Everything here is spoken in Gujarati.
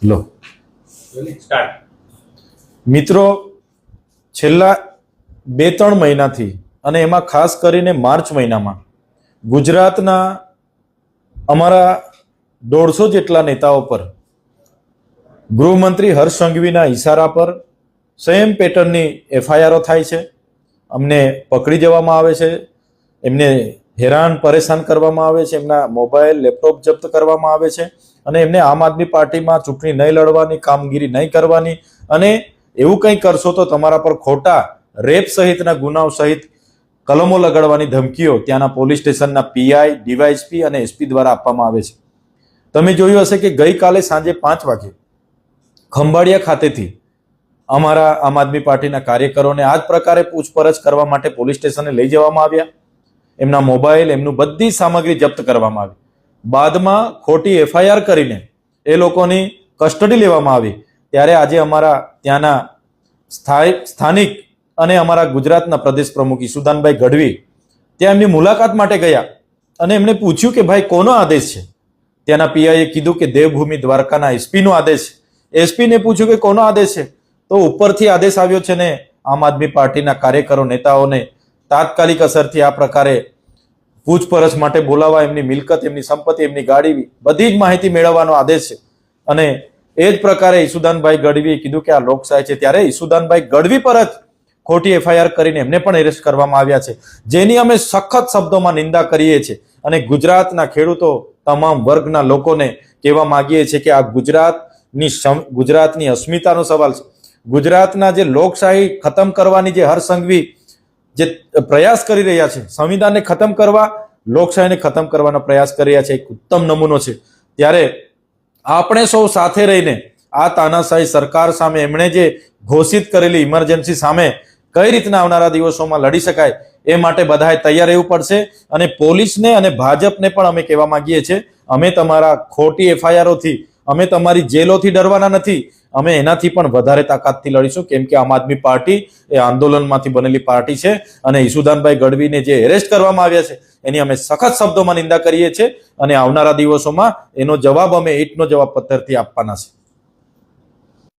લો મિત્રો, છેલ્લા 2-3 મહિનાથી અને એમાં ખાસ કરીને માર્ચ મહિનામાં ગુજરાતના અમારા 150 જેટલા નેતાઓ પર ગૃહમંત્રી હર્ષ સંઘવીના ઈશારા પર સેમ પેટર્નની એફઆઈઆરો થાય છે. અમને પકડી જવામાં આવે છે, એમને હેરાન પરેશાન કરવામાં આવે છે, એમના મોબાઈલ લેપટોપ જપ્ત કરવામાં આવે છે અને એમને આમ આદમી પાર્ટીમાં ચૂંટણી નહીં લડવાની, કામગીરી નહીં કરવાની અને એવું કંઈ કરશો તો તમારા પર ખોટા રેપ સહિતના ગુનાઓ સહિત કલમો લગાડવાની ધમકીઓ ત્યાંના પોલીસ સ્ટેશનના પીઆઈ, ડીવાયએસપી અને એસપી દ્વારા આપવામાં આવે છે. તમે જોયું હશે કે ગઈકાલે સાંજે 5 વાગે ખંભાળિયા ખાતેથી અમારા આમ આદમી પાર્ટીના કાર્યકરોને આ જ પ્રકારે પૂછપરછ કરવા માટે પોલીસ સ્ટેશને લઈ જવામાં આવ્યા. એમના મોબાઈલ, એમનું બધી સામગ્રી જપ્ત કરવામાં આવી. બાદમાં ખોટી એફઆઈઆર કરીને એ લોકોની કસ્ટડી લેવામાં આવી. ત્યારે આજે અમારા ત્યાંના સ્થાનિક અને અમારા ગુજરાતના પ્રદેશ પ્રમુખ ઈસુદાનભાઈ ગઢવી ત્યાં એમની મુલાકાત માટે ગયા અને એમને પૂછ્યું કે ભાઈ કોનો આદેશ છે. ત્યાંના પીઆઈએ કીધું કે દેવભૂમિ દ્વારકાના એસપીનો આદેશ છે. એસપીને પૂછ્યું કે કોનો આદેશ છે, તો ઉપરથી આદેશ આવ્યો છે ને આમ આદમી પાર્ટીના કાર્યકરો, નેતાઓને તાત્કાલિક અસરથી આ પ્રકારે પૂછપરછ માટે બોલાવવા, એમની મિલકત, એમની સંપત્તિ, એમની ગાડી, બધી જ માહિતી મેળવવાનો આદેશ છે. અને એ જ પ્રકારે ઈસુદાનભાઈ ગઢવીએ કીધું કે આ લોકશાહી છે. ત્યારે ઈસુદાનભાઈ ગઢવી પર જ ખોટી એફઆઈઆર કરીને એમને પણ એરેસ્ટ કરવામાં આવ્યા છે, જેની અમે સખત શબ્દોમાં નિંદા કરીએ છીએ અને ગુજરાતના ખેડૂતો, તમામ વર્ગના લોકોને કહેવા માંગીએ છીએ કે આ ગુજરાતની અસ્મિતાનો સવાલ છે. ગુજરાતના જે લોકશાહી ખતમ કરવાની જે હર્ષ સંઘવી જે પ્રયાસ કરી રહ્યા છે, સંવિધાનને ખતમ કરવા, લોકશાહીને ખતમ કરવાનો પ્રયાસ કરી રહ્યા છે, એક ઉત્તમ નમૂનો છે. ત્યારે આપણે સૌ સાથે રહીને આ તાનાશાહી સરકાર સામે, એમણે જે ઘોષિત કરેલી ઇમરજન્સી સામે કઈ રીતના આવનારા દિવસોમાં લડી શકાય એ માટે બધાએ તૈયાર રહેવું પડશે. અને પોલીસને અને ભાજપને પણ અમે કહેવા માંગીએ છીએ, અમે તમારા ખોટી એફઆઈઆરોથી, અમે તમારી જેલોથી ડરવાના નથી, અમે એનાથી પણ વધારે તાકાતથી લડીશું. કેમ કે આમ આદમી પાર્ટી એ આંદોલનમાંથી બનેલી પાર્ટી છે અને ઈસુદાનભાઈ ગઢવીને જે એરેસ્ટ કરવામાં આવ્યા છે એની અમે સખત શબ્દોમાં નિંદા કરીએ છીએ અને આવનારા દિવસોમાં એનો જવાબ અમે ઈંટનો જવાબ પથ્થરથી આપવાના છે.